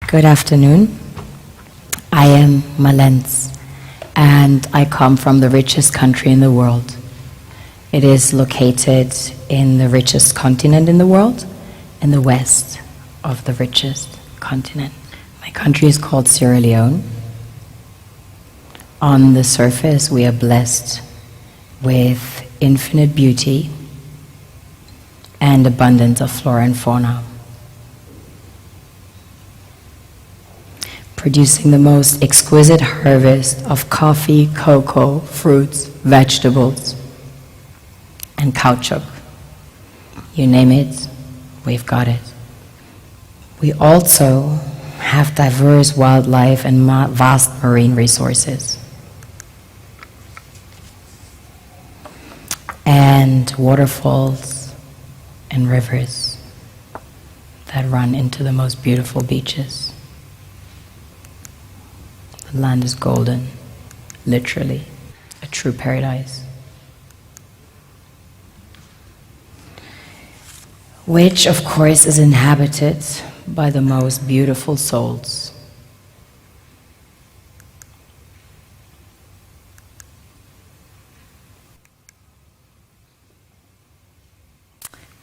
Good afternoon. I am Malens, and I come from the richest country in the world. It is located in the richest continent in the world, in the west of the richest continent. My country is called Sierra Leone. On the surface, we are blessed with infinite beauty and abundance of flora and fauna, producing the most exquisite harvest of coffee, cocoa, fruits, vegetables, and caoutchouc. You name it, we've got it. We also have diverse wildlife and vast marine resources, and waterfalls and rivers that run into the most beautiful beaches. The land is golden, literally, a true paradise, which of course is inhabited by the most beautiful souls.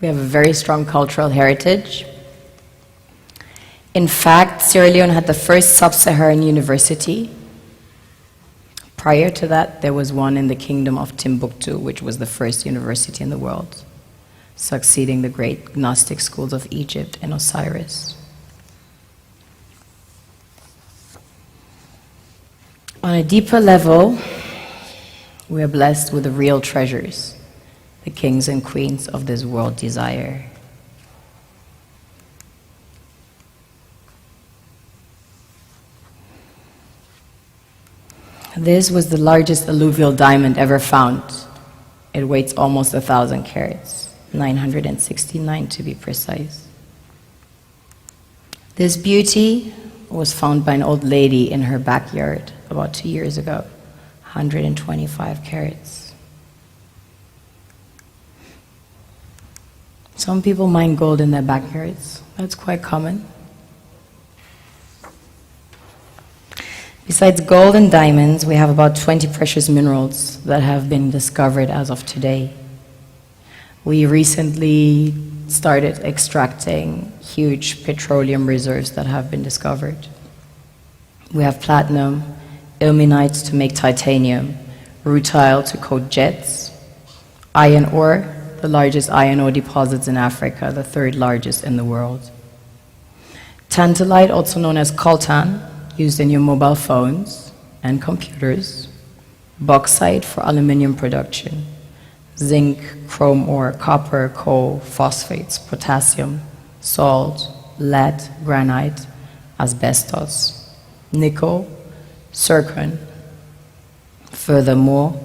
We have a very strong cultural heritage. In fact, Sierra Leone had the first sub-Saharan university. Prior to that, there was one in the kingdom of Timbuktu, which was the first university in the world, succeeding the great Gnostic schools of Egypt and Osiris. On a deeper level, we are blessed with the real treasures the kings and queens of this world desire. This was the largest alluvial diamond ever found. It weighs almost 1,000 carats, 969 to be precise. This beauty was found by an old lady in her backyard about 2 years ago, 125 carats. Some people mine gold in their backyards. That's quite common. Besides gold and diamonds, we have about 20 precious minerals that have been discovered as of today. We recently started extracting huge petroleum reserves that have been discovered. We have platinum, ilmenite to make titanium, rutile to coat jets, iron ore, the largest iron ore deposits in Africa, the third largest in the world. Tantalite, also known as coltan, used in your mobile phones and computers. Bauxite for aluminum production. Zinc, chrome ore, copper, coal, phosphates, potassium, salt, lead, granite, asbestos, nickel, zircon. Furthermore,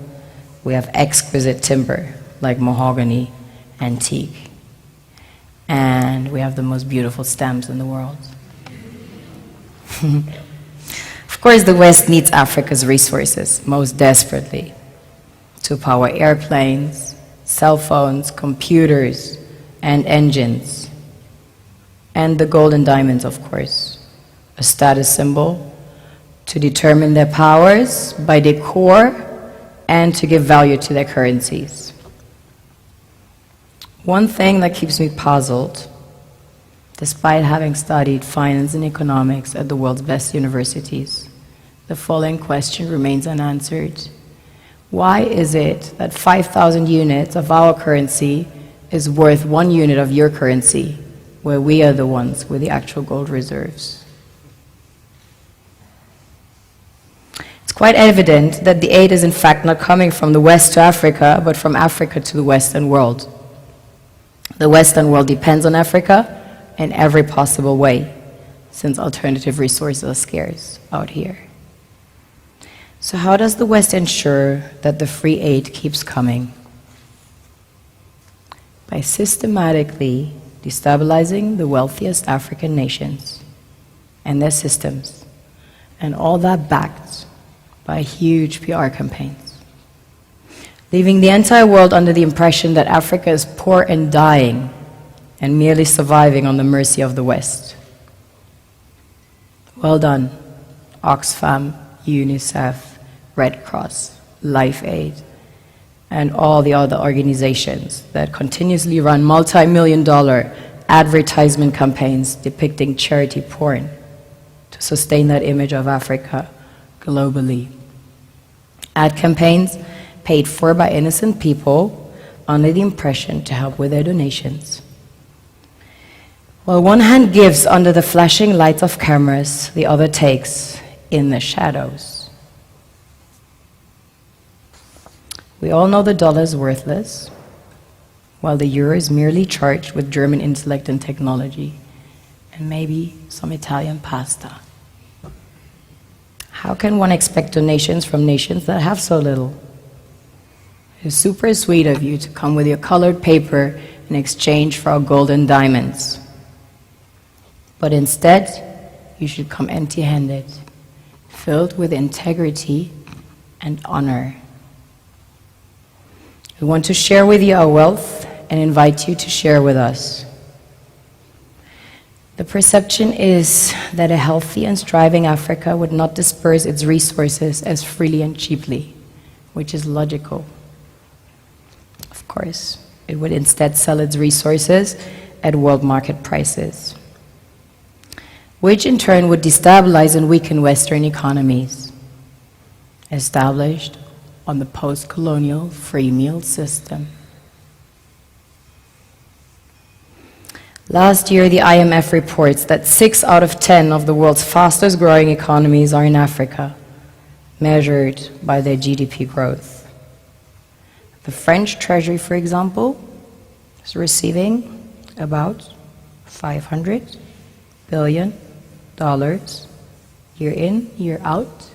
we have exquisite timber like mahogany, antique, and we have the most beautiful stems in the world. Of course, the West needs Africa's resources most desperately to power airplanes, cell phones, computers, and engines, and the gold and diamonds, of course, a status symbol to determine their powers by their core and to give value to their currencies. One thing that keeps me puzzled, despite having studied finance and economics at the world's best universities, the following question remains unanswered. Why is it that 5,000 units of our currency is worth 1 unit of your currency, where we are the ones with the actual gold reserves? It's quite evident that the aid is in fact not coming from the West to Africa, but from Africa to the Western world. The Western world depends on Africa in every possible way, since alternative resources are scarce out here. So how does the West ensure that the free aid keeps coming? By systematically destabilizing the wealthiest African nations and their systems, and all that backed by huge PR campaigns, leaving the entire world under the impression that Africa is poor and dying and merely surviving on the mercy of the West. Well done, Oxfam, UNICEF, Red Cross, Life Aid, and all the other organizations that continuously run multi-million-dollar advertisement campaigns depicting charity porn to sustain that image of Africa globally. Ad campaigns paid for by innocent people under the impression to help with their donations. While one hand gives under the flashing lights of cameras, the other takes in the shadows. We all know the dollar is worthless, while the euro is merely charged with German intellect and technology, and maybe some Italian pasta. How can one expect donations from nations that have so little? It's super sweet of you to come with your colored paper in exchange for our gold and diamonds. But instead, you should come empty-handed, filled with integrity and honor. We want to share with you our wealth and invite you to share with us. The perception is that a healthy and striving Africa would not disperse its resources as freely and cheaply, which is logical. Of course, it would instead sell its resources at world market prices, which in turn would destabilize and weaken Western economies, established on the post-colonial free meal system. Last year, the IMF reports that 6 out of 10 of the world's fastest growing economies are in Africa, measured by their GDP growth. The French Treasury, for example, is receiving about $500 billion year in, year out,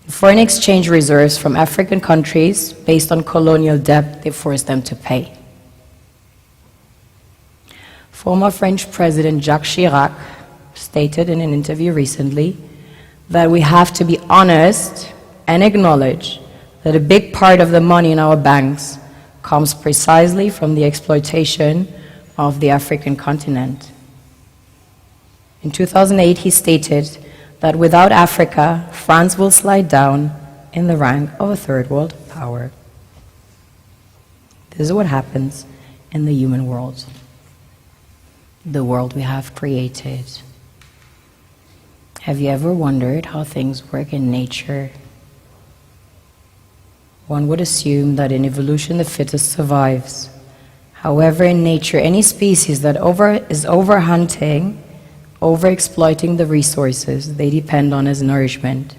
in foreign exchange reserves from African countries based on colonial debt they forced them to pay. Former French President Jacques Chirac stated in an interview recently that we have to be honest and acknowledge that a big part of the money in our banks comes precisely from the exploitation of the African continent. In 2008, he stated that without Africa, France will slide down in the rank of a third world power. This is what happens in the human world, the world we have created. Have you ever wondered how things work in nature? One would assume that in evolution the fittest survives. However, in nature, any species that is overhunting, overexploiting the resources they depend on as nourishment,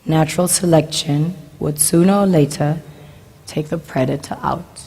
natural selection would sooner or later take the predator out.